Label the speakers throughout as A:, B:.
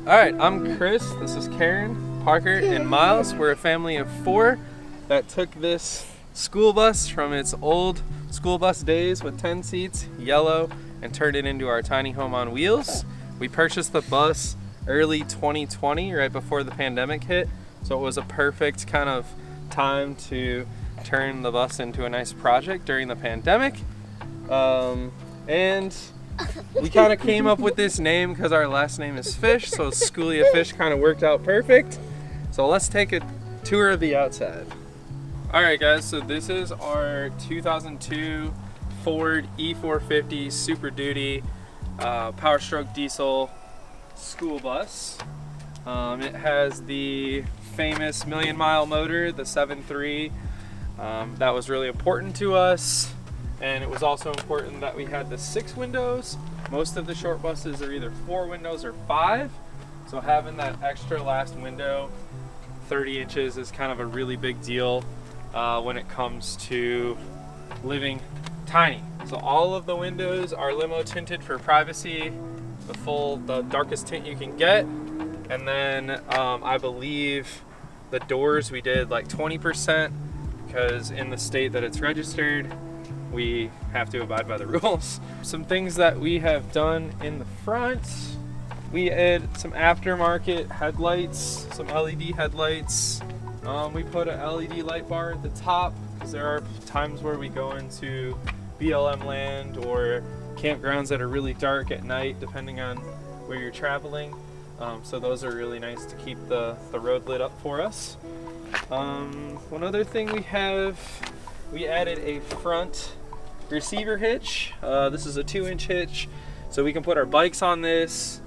A: Alright, I'm Chris, this is Karen, Parker, and Miles. We're a family of 4 that took this school bus from its old school bus days with 10 seats, yellow, and turned it into our tiny home on wheels. We purchased the bus early 2020, right before the pandemic hit, so it was a perfect kind of time to turn the bus into a nice project during the pandemic. And we kind of came up with this name because our last name is Fish, so Skoolie of Fish kind of worked out perfect. So let's take a tour of the outside. Alright guys, so this is our 2002 Ford E450 Super Duty Power Stroke diesel school bus. It has the famous million-mile motor, the 7.3. That was really important to us. And it was also important that we had the 6 windows. Most of the short buses are either 4 windows or 5. So having that extra last window, 30 inches, is kind of a really big deal when it comes to living tiny. So all of the windows are limo tinted for privacy, the darkest tint you can get. And then I believe the doors we did like 20% because in the state that it's registered, we have to abide by the rules. Some things that we have done in the front, we added some aftermarket headlights, some LED headlights. We put an LED light bar at the top because there are times where we go into BLM land or campgrounds that are really dark at night depending on where you're traveling. So those are really nice to keep the road lit up for us. One other thing we added a front receiver hitch. This is a 2-inch hitch, so we can put our bikes on this.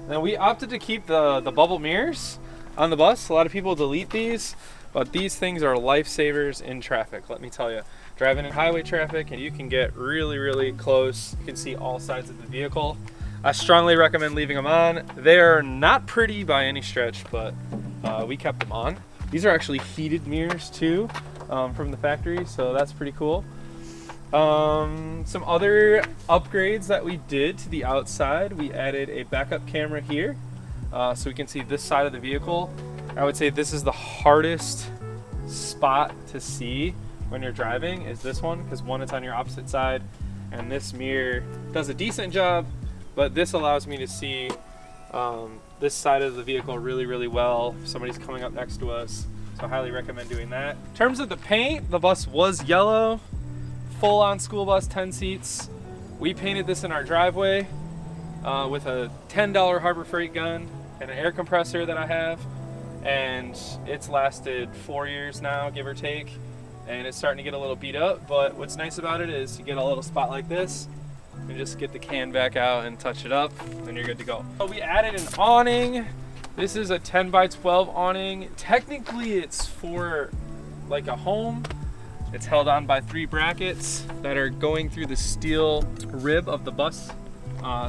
A: Now we opted to keep the bubble mirrors on the bus. A lot of people delete these, but these things are lifesavers in traffic, let me tell you. Driving in highway traffic and you can get really, really close. You can see all sides of the vehicle. I strongly recommend leaving them on. They're not pretty by any stretch, but we kept them on. These are actually heated mirrors too, from the factory, so that's pretty cool. Some other upgrades that we did to the outside, we added a backup camera here, so we can see this side of the vehicle. I would say this is the hardest spot to see when you're driving, is this one, because one, it's on your opposite side, and this mirror does a decent job, but this allows me to see this side of the vehicle really, really well if somebody's coming up next to us, so I highly recommend doing that. In terms of the paint, the bus was yellow. Full-on school bus, 10 seats. We painted this in our driveway with a $10 Harbor Freight gun and an air compressor that I have, and it's lasted 4 years now, give or take, and it's starting to get a little beat up, but what's nice about it is you get a little spot like this and just get the can back out and touch it up and you're good to go. So we added an awning. This is a 10 by 12 awning. Technically it's for like a home. It's held on by 3 brackets that are going through the steel rib of the bus.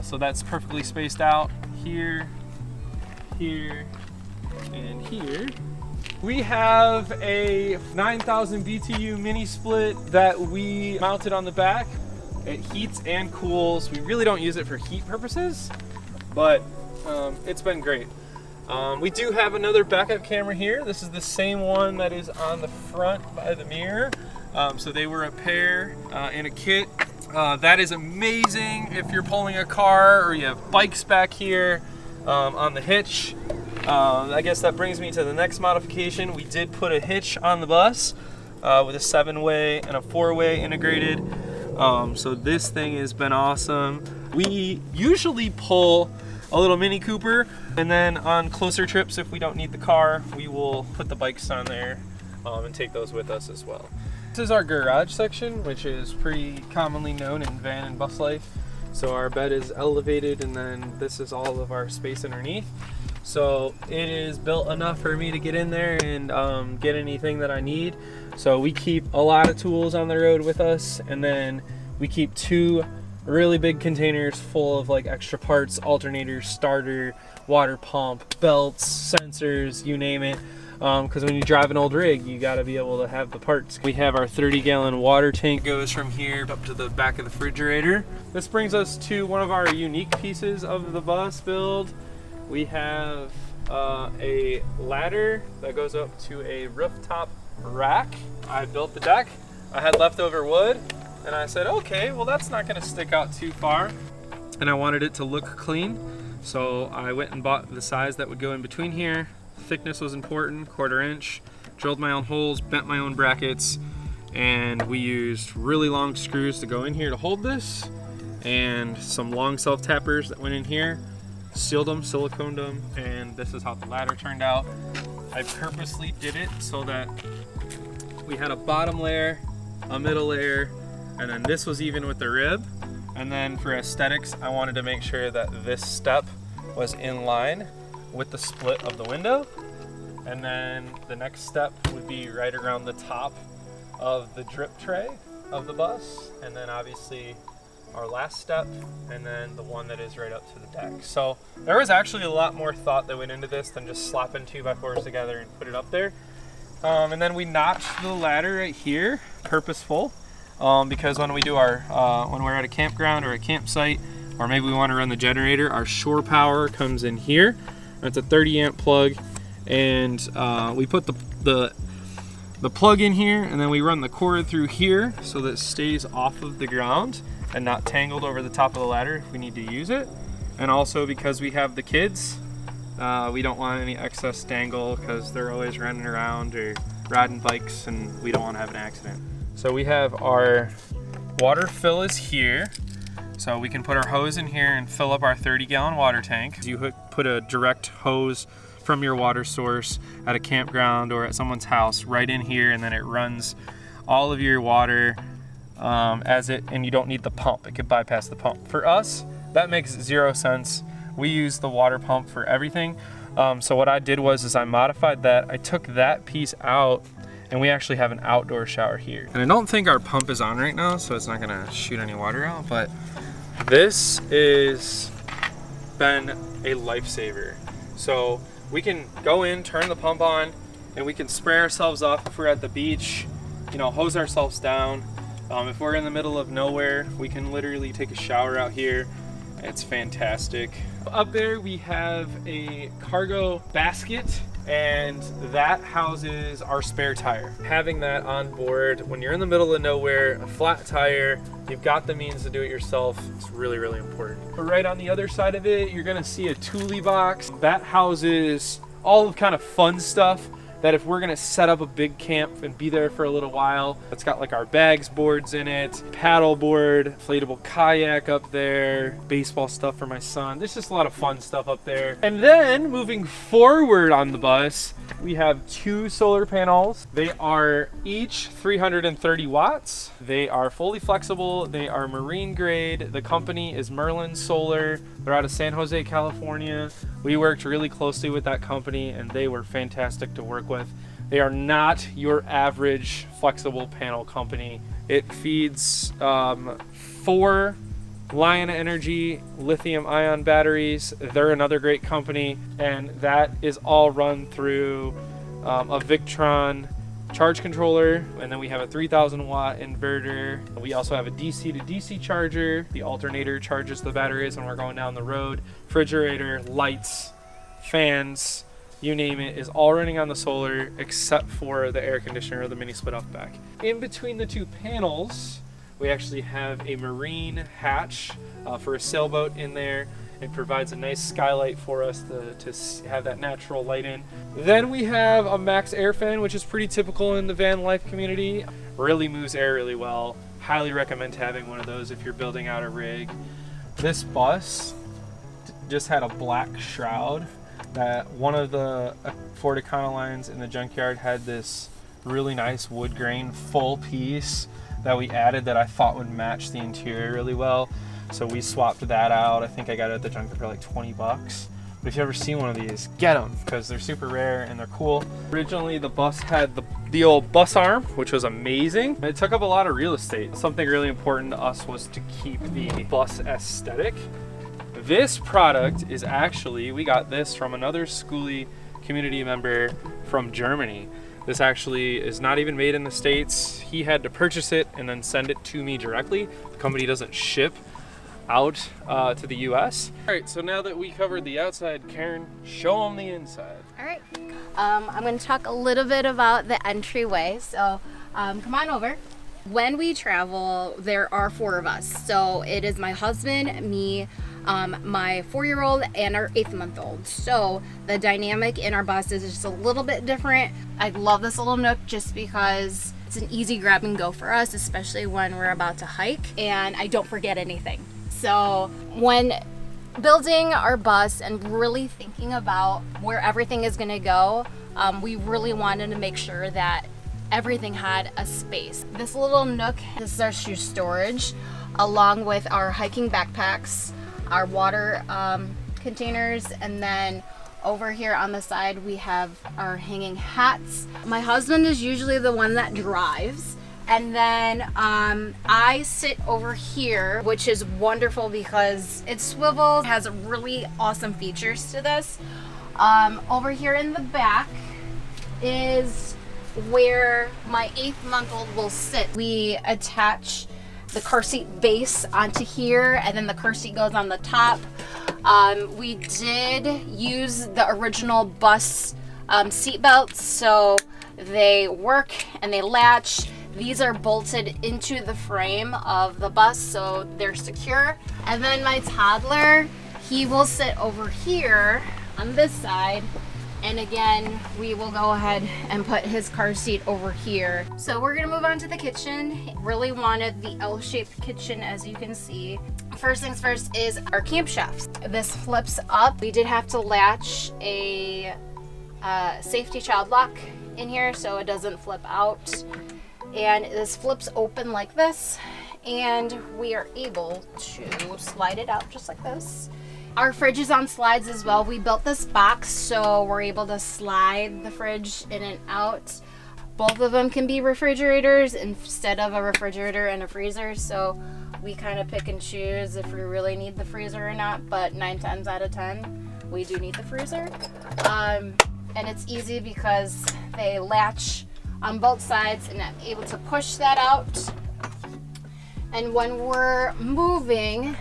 A: So that's perfectly spaced out here, here, and here. We have a 9,000 BTU mini split that we mounted on the back. It heats and cools. We really don't use it for heat purposes, but it's been great. We do have another backup camera here. This is the same one that is on the front by the mirror. So they were a pair in a kit. That is amazing if you're pulling a car or you have bikes back here on the hitch. I guess that brings me to the next modification. We did put a hitch on the bus with a 7-way and a 4-way integrated. So this thing has been awesome. We usually pull a little Mini Cooper, and then on closer trips, if we don't need the car, we will put the bikes on there and take those with us as well. This is our garage section, which is pretty commonly known in van and bus life. So our bed is elevated, and then this is all of our space underneath. So it is built enough for me to get in there and get anything that I need. So we keep a lot of tools on the road with us, and then we keep 2 really big containers full of like extra parts, alternators, starter, water pump, belts, sensors, you name it. Because when you drive an old rig, you got to be able to have the parts. We have our 30-gallon water tank, goes from here up to the back of the refrigerator. This brings us to one of our unique pieces of the bus build. We have a ladder that goes up to a rooftop rack. I built the deck. I had leftover wood, and I said, okay, well that's not gonna stick out too far. And I wanted it to look clean, so I went and bought the size that would go in between here. Thickness was important, 1/4 inch. Drilled my own holes, bent my own brackets, and we used really long screws to go in here to hold this, and some long self-tappers that went in here. Sealed them, siliconed them, and this is how the ladder turned out. I purposely did it so that we had a bottom layer, a middle layer, and then this was even with the rib. And then for aesthetics, I wanted to make sure that this step was in line with the split of the window. And then the next step would be right around the top of the drip tray of the bus. And then obviously our last step, and then the one that is right up to the deck. So there was actually a lot more thought that went into this than just slapping 2x4s together and put it up there. And then we notched the ladder right here, purposeful, because when we do our, when we're at a campground or a campsite, or maybe we want to run the generator, our shore power comes in here. It's a 30 amp plug, and we put the plug in here, and then we run the cord through here so that it stays off of the ground and not tangled over the top of the ladder if we need to use it. And also because we have the kids, we don't want any excess dangle because they're always running around or riding bikes, and we don't want to have an accident. So we have our water fill is here. So we can put our hose in here and fill up our 30-gallon water tank. You put a direct hose from your water source at a campground or at someone's house right in here, and then it runs all of your water and you don't need the pump. It could bypass the pump. For us, that makes 0 sense. We use the water pump for everything. So what I did was I modified that. I took that piece out, and we actually have an outdoor shower here. And I don't think our pump is on right now, so it's not gonna shoot any water out, but this is been a lifesaver. So we can go in, turn the pump on, and we can spray ourselves off if we're at the beach, you know, hose ourselves down. If we're in the middle of nowhere, we can literally take a shower out here. It's fantastic. Up there we have a cargo basket, and that houses our spare tire. Having that on board when you're in the middle of nowhere, a flat tire, you've got the means to do it yourself, it's really, really important. But right on the other side of it, you're gonna see a Thule box. That houses all of kind of fun stuff that if we're gonna set up a big camp and be there for a little while, it's got like our bags boards in it, paddle board, inflatable kayak up there, baseball stuff for my son. There's just a lot of fun stuff up there. And then moving forward on the bus, we have 2 solar panels. They are each 330 watts. They are fully flexible. They are marine grade. The company is Merlin Solar. They're out of San Jose, California. We worked really closely with that company, and they were fantastic to work with. They are not your average flexible panel company. It feeds 4 Lion Energy lithium-ion batteries. They're another great company, and that is all run through a Victron charge controller, and then we have a 3,000 watt inverter. We also have a DC to DC charger. The alternator charges the batteries when we're going down the road. Refrigerator, lights, fans, you name it, is all running on the solar except for the air conditioner or the mini split off back. In between the 2 panels, we actually have a marine hatch for a sailboat in there. It provides a nice skylight for us to have that natural light in. Then we have a max air fan, which is pretty typical in the van life community. Really moves air really well. Highly recommend having one of those if you're building out a rig. This bus just had a black shroud that one of the Ford Econolines in the junkyard had this really nice wood grain full piece that we added that I thought would match the interior really well. So we swapped that out. I think I got it at the junkyard for like 20 bucks. But if you ever see one of these, get them, because they're super rare and they're cool. Originally the bus had the old bus arm, which was amazing. It took up a lot of real estate. Something really important to us was to keep the bus aesthetic. This product is actually, we got this from another Skoolie community member from Germany. This actually is not even made in the States. He had to purchase it and then send it to me directly. The company doesn't ship out to the US. All right, so now that we covered the outside, Karen, show them the inside.
B: All right, I'm going to talk a little bit about the entryway. So come on over. When we travel, there are 4 of us. So it is my husband, me, my 4-year-old, and our 8-month-old. So the dynamic in our bus is just a little bit different. I love this little nook just because it's an easy grab and go for us, especially when we're about to hike, and I don't forget anything. So when building our bus and really thinking about where everything is going to go, we really wanted to make sure that everything had a space. This little nook, this is our shoe storage, along with our hiking backpacks, our water containers, and then over here on the side we have our hanging hats. My husband is usually the one that drives, and then I sit over here, which is wonderful because it swivels, has really awesome features to this. Over here in the back is where my 8-month-old will sit. We attach the car seat base onto here, and then the car seat goes on the top. We did use the original bus seat belts, so they work and they latch. These are bolted into the frame of the bus, so they're secure. And then my toddler, he will sit over here on this side. And again, we will go ahead and put his car seat over here. So we're gonna move on to the kitchen. Really wanted the L-shaped kitchen, as you can see. First things first is our camp chefs. This flips up. We did have to latch a safety child lock in here so it doesn't flip out. And this flips open like this, and we are able to slide it out just like this. Our fridge is on slides as well. We built this box so we're able to slide the fridge in and out. Both of them can be refrigerators instead of a refrigerator and a freezer, so we kind of pick and choose if we really need the freezer or not, but 9 times out of 10 we do need the freezer. And it's easy because they latch on both sides, and I'm able to push that out. And when we're moving,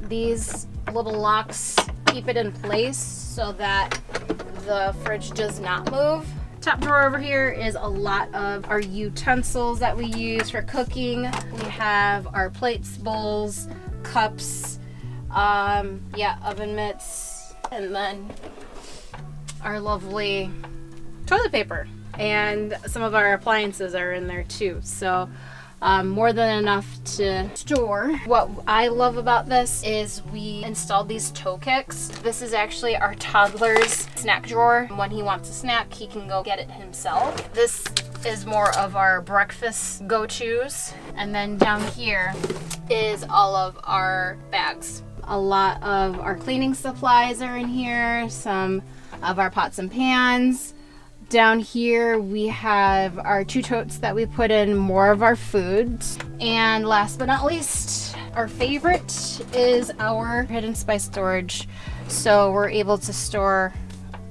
B: these little locks keep it in place so that the fridge does not move. Top drawer over here is a lot of our utensils that we use for cooking. We have our plates, bowls, cups, oven mitts, and then our lovely toilet paper. And some of our appliances are in there too. So more than enough to store. What I love about this is we installed these toe kicks. This is actually our toddler's snack drawer. When he wants a snack, he can go get it himself. This is more of our breakfast go-tos. And then down here is all of our bags. A lot of our cleaning supplies are in here, some of our pots and pans. Down here we have our 2 totes that we put in more of our foods. And last but not least, our favorite is our hidden spice storage. So we're able to store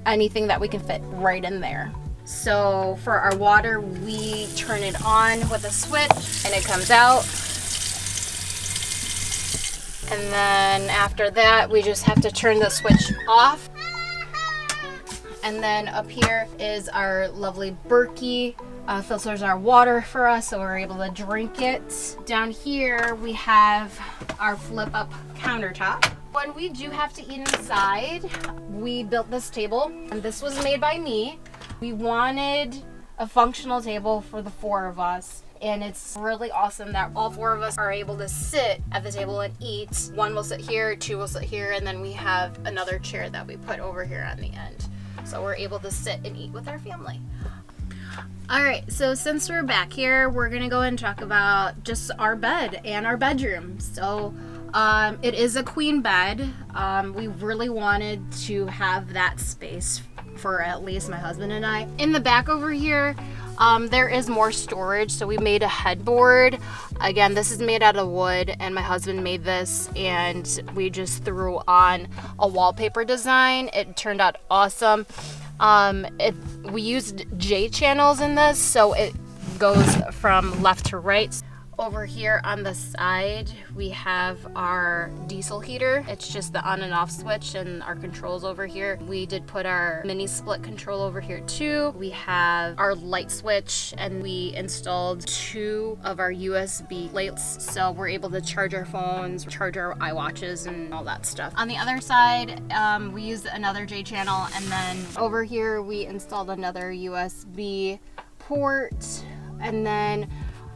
B: anything that we can fit right in there. So for our water, we turn it on with a switch and it comes out. And then after that, we just have to turn the switch off. And then up here is our lovely Berkey. Filters our water for us so we're able to drink it. Down here we have our flip up countertop. When we do have to eat inside, we built this table, and this was made by me. We wanted a functional table for the 4 of us. And it's really awesome that all 4 of us are able to sit at the table and eat. 1 will sit here, 2 will sit here, and then we have another chair that we put over here on the end. So we're able to sit and eat with our family. All right, so since we're back here, we're gonna go and talk about just our bed and our bedroom. So it is a queen bed. We really wanted to have that space for at least my husband and I. In the back over here, there is more storage, so we made a headboard. Again, this is made out of wood, and my husband made this, and we just threw on a wallpaper design. It turned out awesome. We used J channels in this, so it goes from left to right. Over here on the side, we have our diesel heater. It's just the on and off switch, and our controls over here. We did put our mini split control over here too. We have our light switch, and we installed 2 of our USB lights, so we're able to charge our phones, charge our iWatches, and all that stuff. On the other side, we used another J channel, and then over here we installed another USB port, and then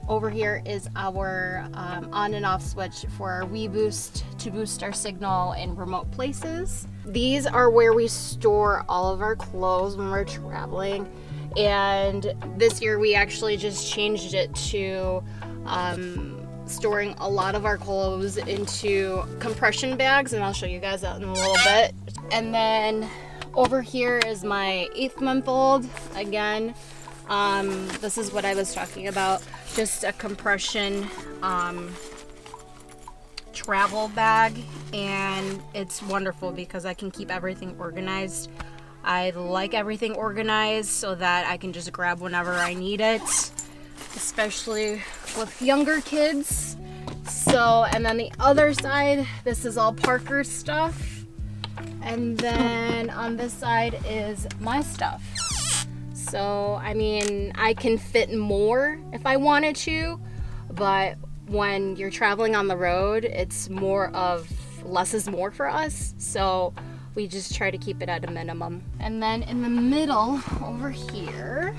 B: over here is our on and off switch for our WeBoost to boost our signal in remote places. These are where we store all of our clothes when we're traveling. And this year we actually just changed it to storing a lot of our clothes into compression bags, and I'll show you guys that in a little bit. And then over here is my 8-month-old again. This is what I was talking about, just a compression travel bag, and it's wonderful because I can keep everything organized. I like everything organized so that I can just grab whenever I need it, especially with younger kids. So, and then the other side, this is all Parker's stuff, and then on this side is my stuff. So, I mean, I can fit more if I wanted to, but when you're traveling on the road, it's more of less is more for us. So we just try to keep it at a minimum. And then in the middle over here,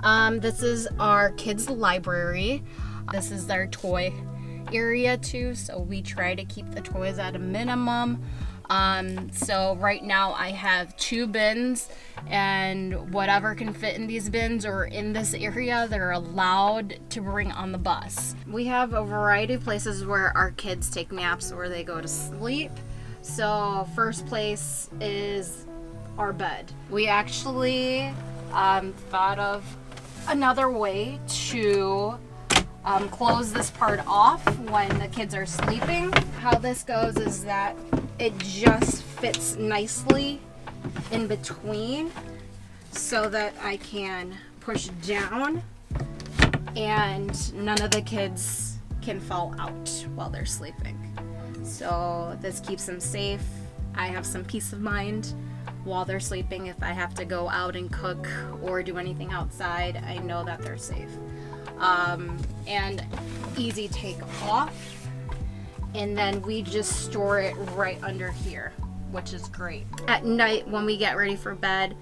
B: this is our kids' library. This is their toy area too, so we try to keep the toys at a minimum. So right now I have 2 bins, and whatever can fit in these bins or in this area, they're allowed to bring on the bus. We have a variety of places where our kids take naps or they go to sleep. So first place is our bed. We actually thought of another way to close this part off when the kids are sleeping. How this goes is that it just fits nicely in between so that I can push down and none of the kids can fall out while they're sleeping. So this keeps them safe. I have some peace of mind while they're sleeping. If I have to go out and cook or do anything outside, I know that they're safe. And easy take off. And then we just store it right under here, which is great. At night when we get ready for bed,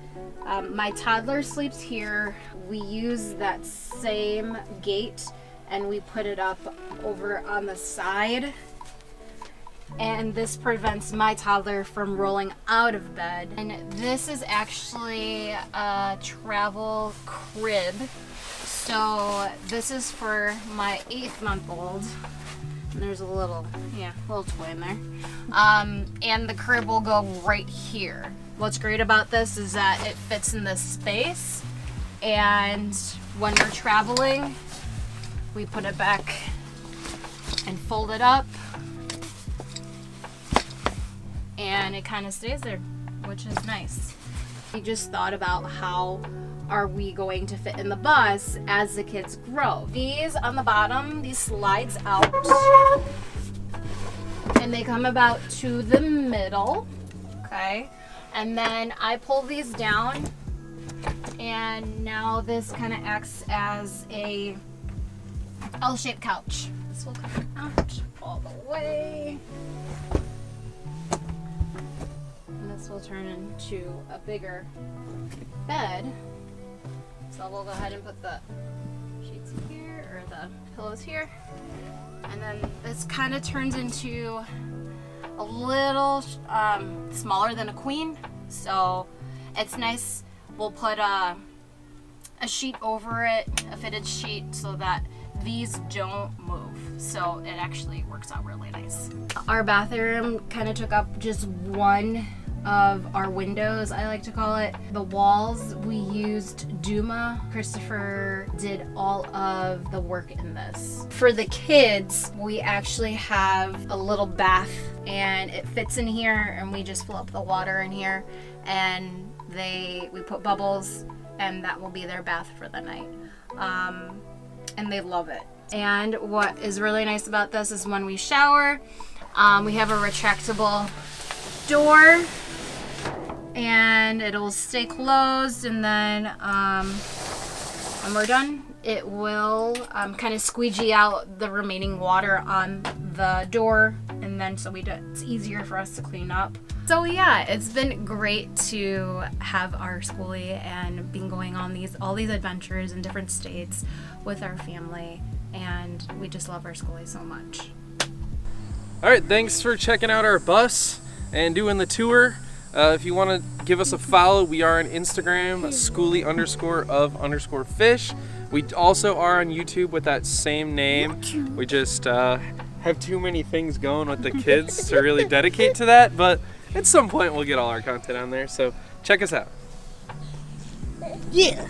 B: my toddler sleeps here. We use that same gate and we put it up over on the side. And this prevents my toddler from rolling out of bed. And this is actually a travel crib. So this is for my 8-month-old. And there's a little toy in there. And the crib will go right here. What's great about this is that it fits in this space. And when we're traveling, we put it back and fold it up. And it kind of stays there, which is nice. We just thought about how are we going to fit in the bus as the kids grow. These on the bottom, these slides out, and they come about to the middle, okay? And then I pull these down, and now this kind of acts as a L-shaped couch. This will come out all the way. This will turn into a bigger bed. So we'll go ahead and put the sheets here, or the pillows here. And then this kind of turns into a little smaller than a queen. So it's nice. We'll put a sheet over it, a fitted sheet, so that these don't move. So it actually works out really nice. Our bathroom kind of took up just one of our windows, I like to call it. The walls, we used Duma. Christopher did all of the work in this. For the kids, we actually have a little bath, and it fits in here, and we just fill up the water in here, and we put bubbles, and that will be their bath for the night. And they love it. And what is really nice about this is when we shower, we have a retractable door and it'll stay closed, and then when we're done, it will kind of squeegee out the remaining water on the door, and then it's easier for us to clean up. So yeah, it's been great to have our schoolie and been going on all these adventures in different states with our family, and we just love our schoolie so much.
A: All right, thanks for checking out our bus and doing the tour. If you want to give us a follow, we are on Instagram, Skoolie_of_fish. We also are on YouTube with that same name. We just have too many things going with the kids to really dedicate to that, but at some point we'll get all our content on there, so check us out.
C: Yeah.